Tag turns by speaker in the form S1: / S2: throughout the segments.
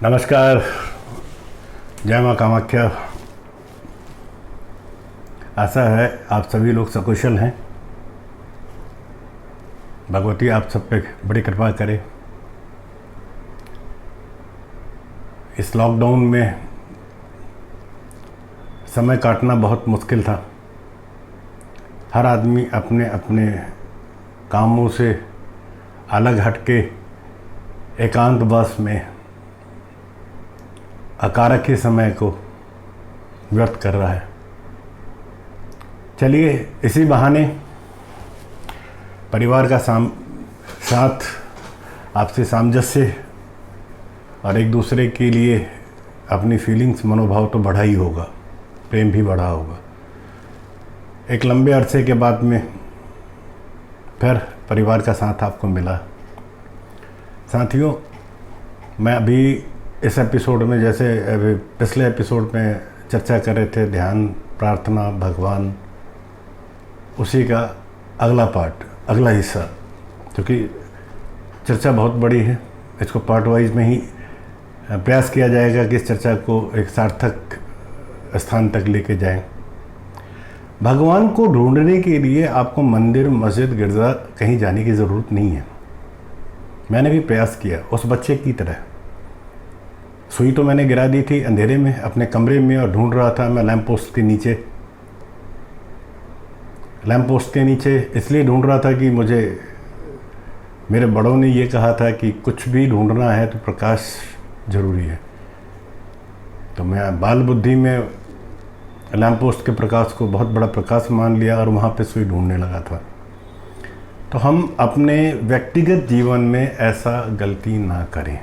S1: नमस्कार, जय माँ कामाख्या। आशा है आप सभी लोग सकुशल हैं। भगवती आप सब पे बड़ी कृपा करे। इस लॉकडाउन में समय काटना बहुत मुश्किल था। हर आदमी अपने अपने कामों से अलग हटके एकांतवास में अकारक के समय को व्यर्थ कर रहा है। चलिए इसी बहाने परिवार का साथ आपसे सामंजस्य और एक दूसरे के लिए अपनी फीलिंग्स मनोभाव तो बढ़ा ही होगा, प्रेम भी बढ़ा होगा। एक लंबे अरसे के बाद में फिर परिवार का साथ आपको मिला। साथियों, मैं अभी इस एपिसोड में, जैसे अभी पिछले एपिसोड में चर्चा कर रहे थे ध्यान, प्रार्थना, भगवान, उसी का अगला पार्ट, अगला हिस्सा, क्योंकि चर्चा बहुत बड़ी है, इसको पार्ट वाइज में ही प्रयास किया जाएगा कि इस चर्चा को एक सार्थक स्थान तक लेके जाएं। भगवान को ढूंढने के लिए आपको मंदिर, मस्जिद, गिरजा कहीं जाने की ज़रूरत नहीं है। मैंने भी प्रयास किया उस बच्चे की तरह। सुई तो मैंने गिरा दी थी अंधेरे में अपने कमरे में और ढूंढ रहा था मैं लैंप पोस्ट के नीचे। लैंप पोस्ट के नीचे इसलिए ढूंढ रहा था कि मुझे मेरे बड़ों ने ये कहा था कि कुछ भी ढूंढना है तो प्रकाश ज़रूरी है। तो मैं बाल बुद्धि में लैंप पोस्ट के प्रकाश को बहुत बड़ा प्रकाश मान लिया और वहाँ पे सुई ढूंढने लगा था। तो हम अपने व्यक्तिगत जीवन में ऐसा गलती ना करें।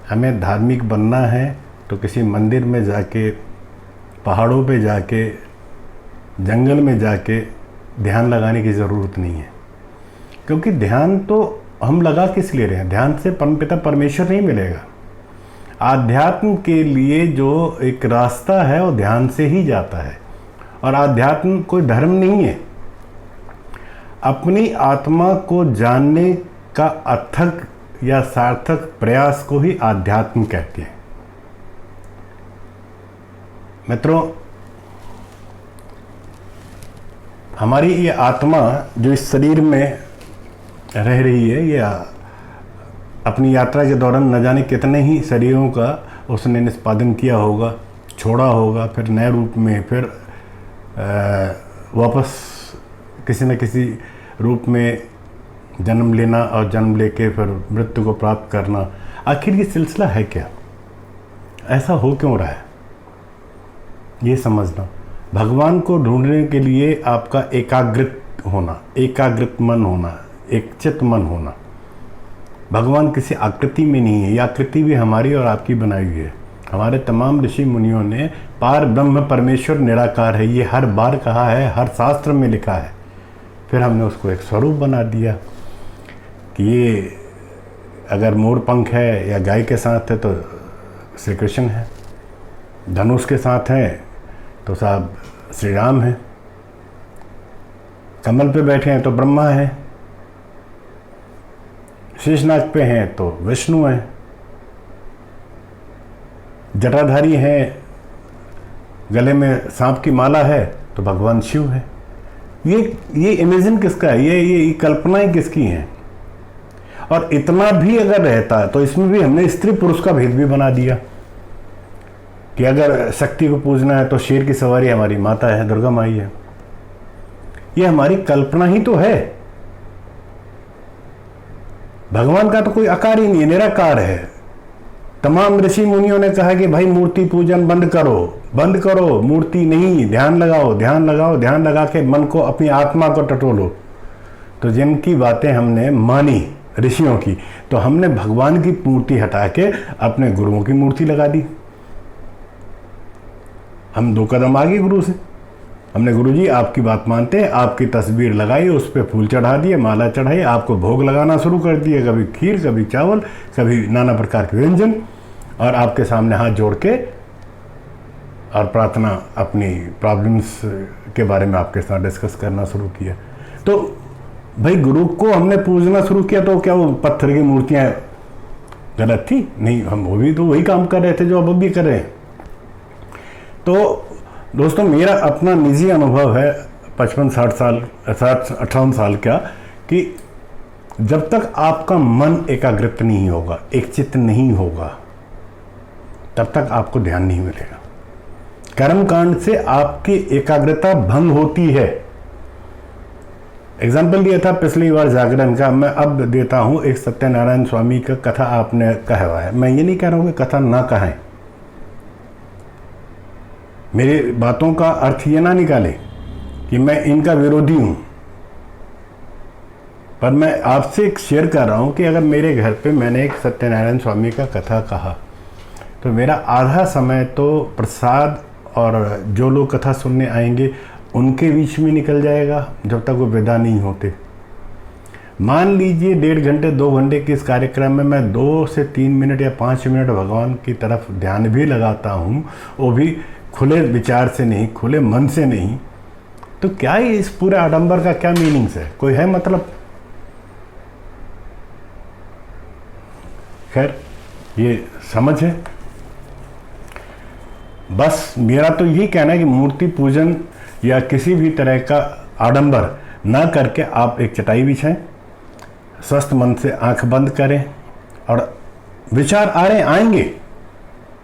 S1: हमें धार्मिक बनना है तो किसी मंदिर में जाके, पहाड़ों पे जाके, जंगल में जाके ध्यान लगाने की ज़रूरत नहीं है। क्योंकि ध्यान तो हम लगा किस ले रहे हैं? ध्यान से परमपिता परमेश्वर नहीं मिलेगा। आध्यात्म के लिए जो एक रास्ता है वो ध्यान से ही जाता है। और आध्यात्म कोई धर्म नहीं है। अपनी आत्मा को जानने का अथक या सार्थक प्रयास को ही आध्यात्म कहते हैं। मित्रों, हमारी ये आत्मा जो इस शरीर में रह रही है, ये अपनी यात्रा के दौरान न जाने कितने ही शरीरों का उसने निष्पादन किया होगा, छोड़ा होगा, फिर नए रूप में फिर वापस किसी न किसी रूप में जन्म लेना और जन्म लेके फिर मृत्यु को प्राप्त करना। आखिर ये सिलसिला है क्या? ऐसा हो क्यों रहा है? ये समझना। भगवान को ढूंढने के लिए आपका एकाग्रित होना, एकाग्रित मन होना, एक चित्त मन होना। भगवान किसी आकृति में नहीं है। ये आकृति भी हमारी और आपकी बनाई हुई है। हमारे तमाम ऋषि मुनियों ने पार ब्रह्म परमेश्वर निराकार है, ये हर बार कहा है, हर शास्त्र में लिखा है। फिर हमने उसको एक स्वरूप बना दिया कि ये अगर मोर पंख है या गाय के साथ है तो श्री कृष्ण है, धनुष के साथ है तो साहब श्री राम है, कमल पे बैठे हैं तो ब्रह्मा है, शीशनाग पे हैं तो विष्णु है, जटाधारी हैं, गले में सांप की माला है तो भगवान शिव है। ये इमेजिन किसका है? ये कल्पनाएं किसकी हैं? और इतना भी अगर रहता है तो इसमें भी हमने स्त्री पुरुष का भेद भी बना दिया कि अगर शक्ति को पूजना है तो शेर की सवारी हमारी माता है, दुर्गा माई है। ये हमारी कल्पना ही तो है। भगवान का तो कोई आकार ही नहीं है, निराकार है। तमाम ऋषि मुनियों ने कहा कि भाई मूर्ति पूजन बंद करो, बंद करो, मूर्ति नहीं, ध्यान लगाओ, ध्यान लगाओ, ध्यान लगा के मन को, अपनी आत्मा को टटोलो। तो जिनकी बातें हमने मानी ऋषियों की, तो हमने भगवान की मूर्ति हटा के अपने गुरुओं की मूर्ति लगा दी। हम 2 कदम आगे गुरु से। हमने गुरुजी आपकी बात मानते हैं, आपकी तस्वीर लगाई, उस पर फूल चढ़ा दिए, माला चढ़ाई, आपको भोग लगाना शुरू कर दिए, कभी खीर, कभी चावल, कभी नाना प्रकार के व्यंजन, और आपके सामने हाथ जोड़ के और प्रार्थना, अपनी प्रॉब्लम्स के बारे में आपके साथ डिस्कस करना शुरू किया। तो भाई गुरु को हमने पूजना शुरू किया तो क्या वो पत्थर की मूर्तियाँ गलत थी? नहीं, हम वो भी तो वही काम कर रहे थे जो अब भी कर रहे हैं। तो दोस्तों, मेरा अपना निजी अनुभव है 55-60 साल, 58 साल का, कि जब तक आपका मन एकाग्रित नहीं होगा, एक चित्त नहीं होगा, तब तक आपको ध्यान नहीं मिलेगा। कर्मकांड से आपकी एकाग्रता भंग होती है। एग्जाम्पल दिया था पिछली बार जागरण का, मैं अब देता हूं एक सत्यनारायण स्वामी का कथा आपने कहा हुआ है। मैं ये नहीं कह रहा हूं कि कथा ना कहें, मेरी बातों का अर्थ ये ना निकालें कि मैं इनका विरोधी हूं, पर मैं आपसे एक शेयर कर रहा हूं कि अगर मेरे घर पे मैंने एक सत्यनारायण स्वामी का कथा कहा तो मेरा आधा समय तो प्रसाद और जो लोग कथा सुनने आएंगे उनके बीच में निकल जाएगा जब तक वो विदा नहीं होते। मान लीजिए 1.5 घंटे 2 घंटे के इस कार्यक्रम में मैं 2 से 3 मिनट या 5 मिनट भगवान की तरफ ध्यान भी लगाता हूँ, वो भी खुले विचार से नहीं, खुले मन से नहीं, तो क्या ही इस पूरे आडंबर का क्या मीनिंग्स है? कोई है मतलब? खैर, ये समझ है। बस मेरा तो यही कहना है कि मूर्ति पूजन या किसी भी तरह का आडंबर ना करके आप एक चटाई बिछाएं, स्वस्थ मन से आंख बंद करें, और विचार आ रहे आएंगे,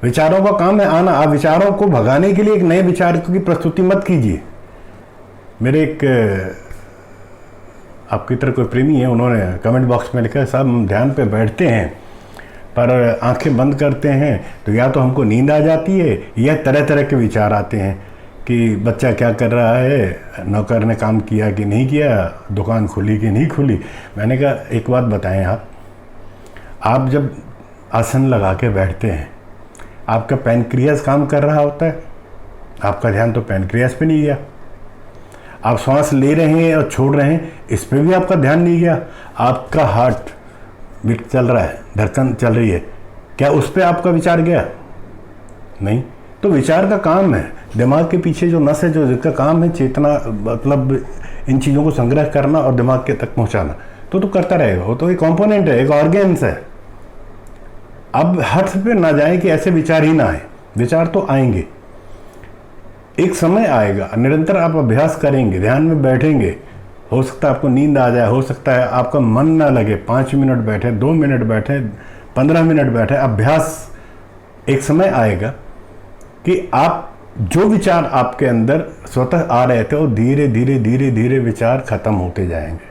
S1: विचारों का काम है आना। आप विचारों को भगाने के लिए एक नए विचार की प्रस्तुति मत कीजिए। मेरे एक आपकी तरह कोई प्रेमी है, उन्होंने कमेंट बॉक्स में लिखा है, साहब हम ध्यान पे बैठते हैं पर आंखें बंद करते हैं तो या तो हमको नींद आ जाती है या तरह तरह के विचार आते हैं कि बच्चा क्या कर रहा है, नौकर ने काम किया कि नहीं किया, दुकान खुली कि नहीं खुली। मैंने कहा एक बात बताएं, आप जब आसन लगा के बैठते हैं आपका पैनक्रियास काम कर रहा होता है, आपका ध्यान तो पैनक्रियास पे नहीं गया। आप श्वास ले रहे हैं और छोड़ रहे हैं, इस पे भी आपका ध्यान नहीं गया। आपका हार्ट बीट चल रहा है, धड़कन चल रही है, क्या उस पे आपका विचार गया? नहीं। तो विचार का काम है, दिमाग के पीछे जो नस है, जो जिसका काम है चेतना, मतलब इन चीज़ों को संग्रह करना और दिमाग के तक पहुंचाना, तो करता रहेगा। वो तो एक कंपोनेंट है, एक ऑर्गेन्स है। अब हर्ष पे ना जाए कि ऐसे विचार ही ना आए, विचार तो आएंगे, एक समय आएगा। निरंतर आप अभ्यास करेंगे, ध्यान में बैठेंगे, हो सकता है आपको नींद आ जाए, हो सकता है आपका मन ना लगे, 5 मिनट बैठे, 2 मिनट बैठे, 15 मिनट बैठे, अभ्यास, एक समय आएगा कि आप जो विचार आपके अंदर स्वतः आ रहे थे वो धीरे धीरे धीरे धीरे विचार खत्म होते जाएंगे।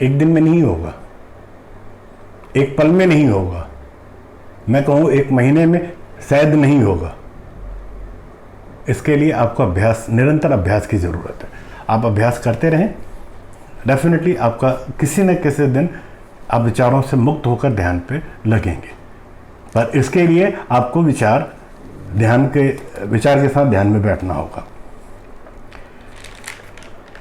S1: एक दिन में नहीं होगा, एक पल में नहीं होगा, मैं कहूँ 1 महीने में शायद नहीं होगा। इसके लिए आपको अभ्यास, निरंतर अभ्यास की ज़रूरत है। आप अभ्यास करते रहें, डेफिनेटली आपका किसी न किसी दिन आप विचारों से मुक्त होकर ध्यान पे लगेंगे। पर इसके लिए आपको विचार के साथ ध्यान में बैठना होगा।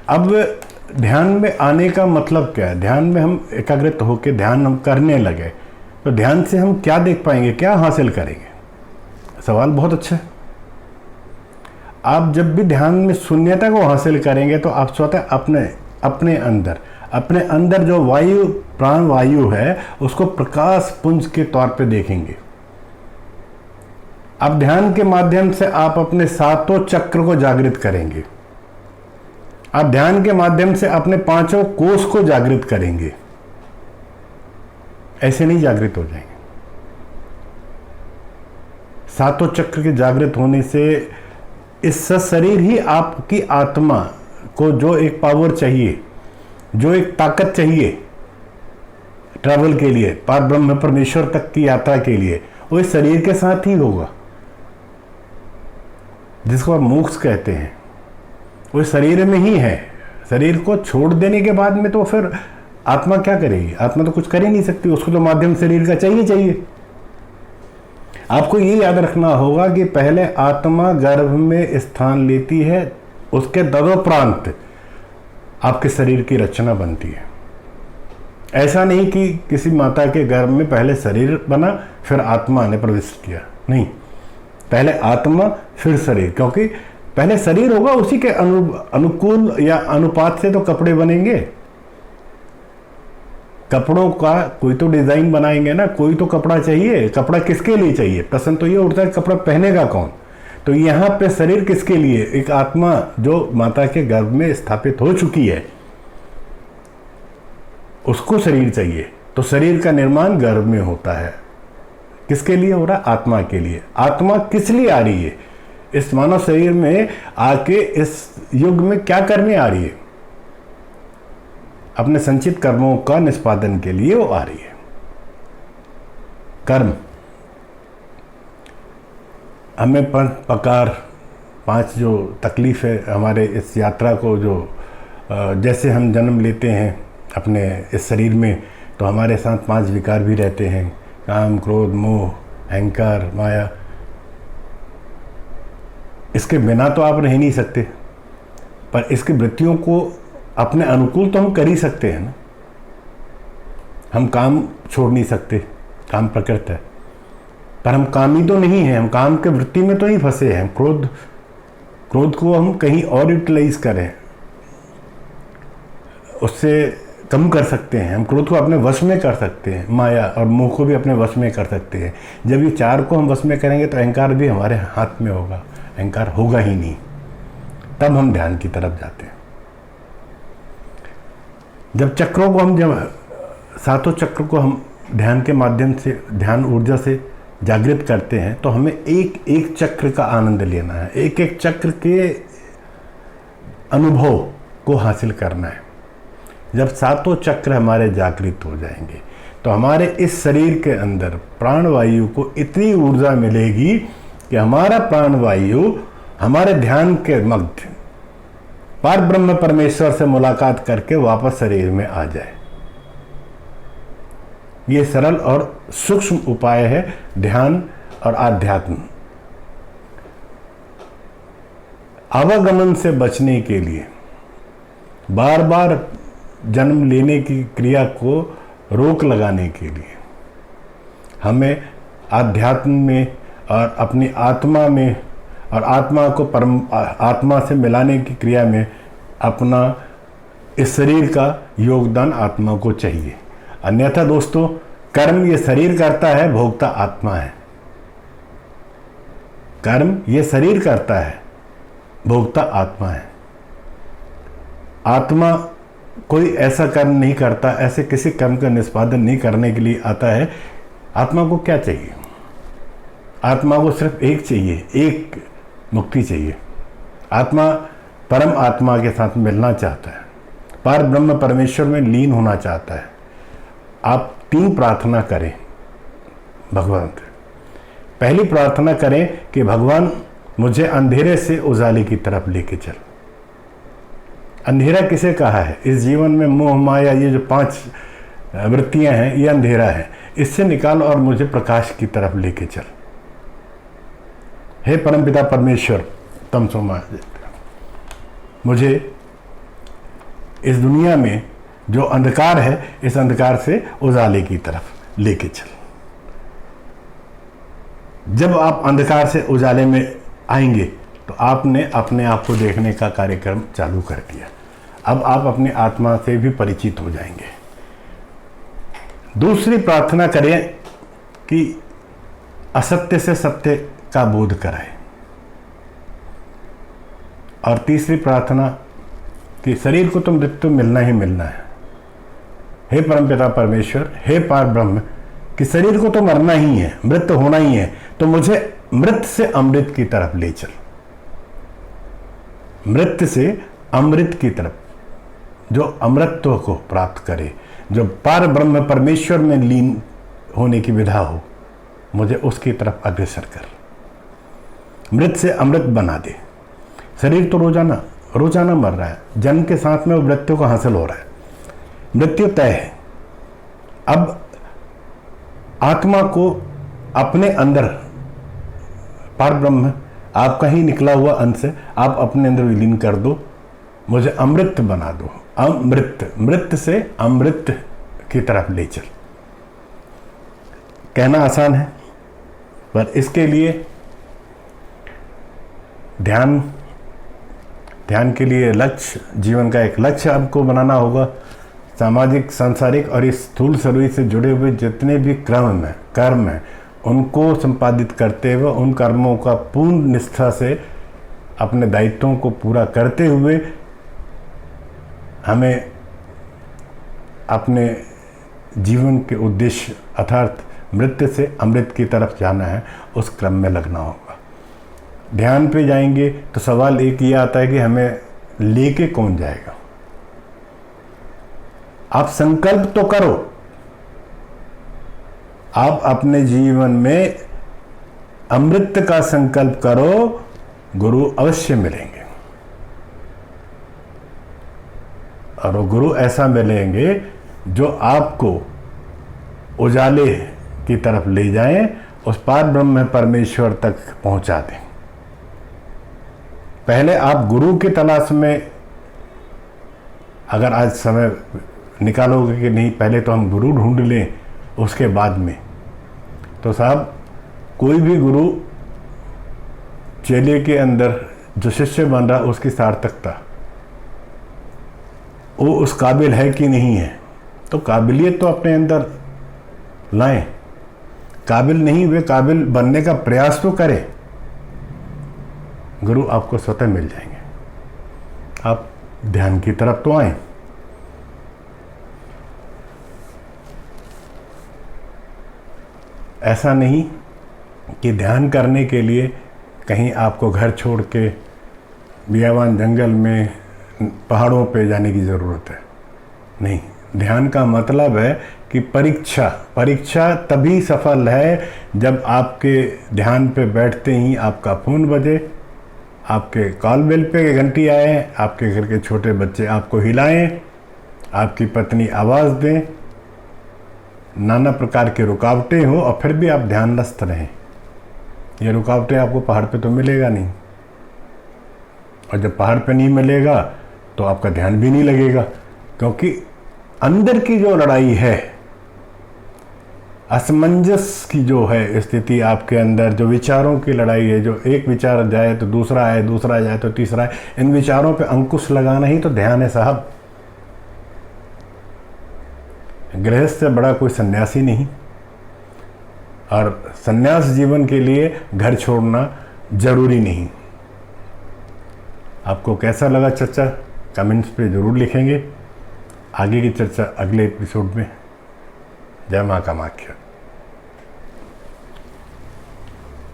S1: अब ध्यान में आने का मतलब क्या है? ध्यान में हम एकाग्रित होकर ध्यान हम करने लगे तो ध्यान से हम क्या देख पाएंगे, क्या हासिल करेंगे? सवाल बहुत अच्छा है। आप जब भी ध्यान में शून्यता को हासिल करेंगे तो आप स्वतः अपने अंदर जो वायु, प्राण वायु है, उसको प्रकाश पुंज के तौर पे देखेंगे। अब ध्यान के माध्यम से आप अपने 7 चक्र को जागृत करेंगे। आप ध्यान के माध्यम से अपने 5 कोष को जागृत करेंगे। ऐसे नहीं जागृत हो जाएंगे। 7 चक्र के जागृत होने से इस शरीर ही आपकी आत्मा को जो एक पावर चाहिए, जो एक ताकत चाहिए ट्रैवल के लिए, पार ब्रह्म परमेश्वर तक की यात्रा के लिए, वो इस शरीर के साथ ही होगा, जिसको आप मोक्ष कहते हैं। वो शरीर में ही है। शरीर को छोड़ देने के बाद में तो फिर आत्मा क्या करेगी? आत्मा तो कुछ कर ही नहीं सकती, उसको तो माध्यम शरीर का चाहिए। आपको ये याद रखना होगा कि पहले आत्मा गर्भ में स्थान लेती है, उसके तदोपरांत आपके शरीर की रचना बनती है। ऐसा नहीं कि किसी माता के गर्भ में पहले शरीर बना फिर आत्मा ने प्रवेश किया, नहीं, पहले आत्मा फिर शरीर, क्योंकि पहले शरीर होगा, उसी के अनुकूल या अनुपात से तो कपड़े बनेंगे। कपड़ों का कोई तो डिज़ाइन बनाएंगे ना, कोई तो कपड़ा चाहिए। कपड़ा किसके लिए चाहिए? प्रश्न तो ये उठता है कपड़ा पहनेगा कौन? तो यहाँ पे शरीर किसके लिए? एक आत्मा जो माता के गर्भ में स्थापित हो चुकी है, उसको शरीर चाहिए। तो शरीर का निर्माण गर्भ में होता है। किसके लिए हो रहा है? आत्मा के लिए। आत्मा किस लिए आ रही है? इस मानव शरीर में आके इस युग में क्या करने आ रही है? अपने संचित कर्मों का निष्पादन के लिए वो आ रही है। कर्म हमें प्रकार 5 जो तकलीफ है हमारे इस यात्रा को, जो जैसे हम जन्म लेते हैं अपने इस शरीर में, तो हमारे साथ 5 विकार भी रहते हैं, काम, क्रोध, मोह, अहंकार, माया। इसके बिना तो आप रह नहीं सकते, पर इसकी वृत्तियों को अपने अनुकूल तो हम कर ही सकते हैं ना। हम काम छोड़ नहीं सकते, काम प्रकृति है, पर हम कामी तो नहीं हैं। हम काम के वृत्ति में तो नहीं फंसे हैं। क्रोध को हम कहीं और यूटिलाइज करें, उससे कम कर सकते हैं। हम क्रोध को अपने वश में कर सकते हैं, माया और मोह को भी अपने वश में कर सकते हैं। जब ये 4 को हम वश में करेंगे तो अहंकार भी हमारे हाथ में होगा। अहंकार होगा ही नहीं, तब हम ध्यान की तरफ जाते हैं। जब चक्रों को हम, जब 7 चक्र को हम ध्यान के माध्यम से, ध्यान ऊर्जा से जागृत करते हैं, तो हमें एक एक चक्र का आनंद लेना है, एक एक चक्र के अनुभव को हासिल करना है। जब 7 चक्र हमारे जागृत हो जाएंगे तो हमारे इस शरीर के अंदर प्राणवायु को इतनी ऊर्जा मिलेगी कि हमारा प्राणवायु हमारे ध्यान के मध्य पार ब्रह्म परमेश्वर से मुलाकात करके वापस शरीर में आ जाए। ये सरल और सूक्ष्म उपाय है ध्यान और आध्यात्म। आवागमन से बचने के लिए, बार बार जन्म लेने की क्रिया को रोक लगाने के लिए, हमें आध्यात्म में और अपनी आत्मा में और आत्मा को परम आत्मा से मिलाने की क्रिया में अपना इस शरीर का योगदान आत्मा को चाहिए। अन्यथा दोस्तों, कर्म ये शरीर करता है, भोक्ता आत्मा है। कर्म ये शरीर करता है, भोक्ता आत्मा है। आत्मा कोई ऐसा कर्म नहीं करता, ऐसे किसी कर्म का निष्पादन नहीं करने के लिए आता है। आत्मा को क्या चाहिए? आत्मा को सिर्फ एक चाहिए, एक मुक्ति चाहिए। आत्मा परम आत्मा के साथ मिलना चाहता है, पार ब्रह्म परमेश्वर में लीन होना चाहता है। आप 3 प्रार्थना करें भगवान से। पहली प्रार्थना करें कि भगवान मुझे अंधेरे से उजाले की तरफ लेके चल। अंधेरा किसे कहा है? इस जीवन में मोह माया, ये जो 5 वृत्तियां हैं, ये अंधेरा है। इससे निकाल और मुझे प्रकाश की तरफ लेके चल। हे परमपिता परमेश्वर, तमसो मा, मुझे इस दुनिया में जो अंधकार है, इस अंधकार से उजाले की तरफ लेके चल। जब आप अंधकार से उजाले में आएंगे तो आपने अपने आप को देखने का कार्यक्रम चालू कर दिया। अब आप अपनी आत्मा से भी परिचित हो जाएंगे। दूसरी प्रार्थना करें कि असत्य से सत्य का बोध कराए। और तीसरी प्रार्थना कि शरीर को तो मृत्यु मिलना ही मिलना है। हे परमपिता परमेश्वर, हे पार ब्रह्म, कि शरीर को तो मरना ही है, मृत्यु होना ही है, तो मुझे मृत से अमृत की तरफ ले चल। मृत से अमृत की तरफ, जो अमृतत्व को प्राप्त करे, जो पार ब्रह्म परमेश्वर में लीन होने की विधा हो, मुझे उसकी तरफ अग्रसर कर। मृत से अमृत बना दे। शरीर तो रोजाना मर रहा है, जन्म के साथ में वो मृत्यु को हासिल हो रहा है, मृत्यु तय है। अब आत्मा को अपने अंदर पार ब्रह्म, आपका ही निकला हुआ अंश है, आप अपने अंदर विलीन कर दो, मुझे अमृत बना दो। अमृत, मृत से अमृत की तरफ ले चल। कहना आसान है, पर इसके लिए ध्यान के लिए लक्ष्य, जीवन का एक लक्ष्य आपको बनाना होगा। सामाजिक, सांसारिक और इस स्थूल शरीर से जुड़े हुए जितने भी कर्म हैं उनको संपादित करते हुए उन कर्मों का पूर्ण निष्ठा से अपने दायित्वों को पूरा करते हुए हमें अपने जीवन के उद्देश्य अर्थात मृत्यु से अमृत की तरफ जाना है, उस क्रम में लगना होगा। ध्यान पे जाएंगे तो सवाल एक ये आता है कि हमें लेके कौन जाएगा। आप संकल्प तो करो, आप अपने जीवन में अमृत का संकल्प करो, गुरु अवश्य मिलेंगे। और वो गुरु ऐसा मिलेंगे जो आपको उजाले की तरफ ले जाएं, उस पार ब्रह्म परमेश्वर तक पहुंचा दें। पहले आप गुरु की तलाश में अगर आज समय निकालोगे कि नहीं पहले तो हम गुरु ढूंढ लें उसके बाद में, तो साहब कोई भी गुरु चेले के अंदर जो शिष्य बन रहा उसकी सार्थकता वो उस काबिल है कि नहीं है, तो काबिलियत तो अपने अंदर लाएं। काबिल नहीं हुए काबिल बनने का प्रयास तो करें, गुरु आपको स्वतः मिल जाएंगे। आप ध्यान की तरफ तो आएं। ऐसा नहीं कि ध्यान करने के लिए कहीं आपको घर छोड़ के बियावान जंगल में पहाड़ों पे जाने की ज़रूरत है। नहीं, ध्यान का मतलब है कि परीक्षा तभी सफल है जब आपके ध्यान पे बैठते ही आपका फ़ोन बजे, आपके कॉल बेल पे घंटी आए, आपके घर के छोटे बच्चे आपको हिलाएं, आपकी पत्नी आवाज़ दें, नाना प्रकार की रुकावटें हो और फिर भी आप ध्यानस्थ रहें। ये रुकावटें आपको पहाड़ पे तो मिलेगा नहीं, और जब पहाड़ पे नहीं मिलेगा तो आपका ध्यान भी नहीं लगेगा, क्योंकि अंदर की जो लड़ाई है, असमंजस की जो है स्थिति आपके अंदर, जो विचारों की लड़ाई है, जो एक विचार जाए तो दूसरा आए, दूसरा जाए तो तीसरा आए, इन विचारों पे अंकुश लगाना ही तो ध्यान है साहब। गृहस्थ से बड़ा कोई सन्यासी नहीं, और सन्यास जीवन के लिए घर छोड़ना जरूरी नहीं। आपको कैसा लगा चर्चा कमेंट्स पे ज़रूर लिखेंगे। आगे की चर्चा अगले एपिसोड में। जय मां कामाख्या।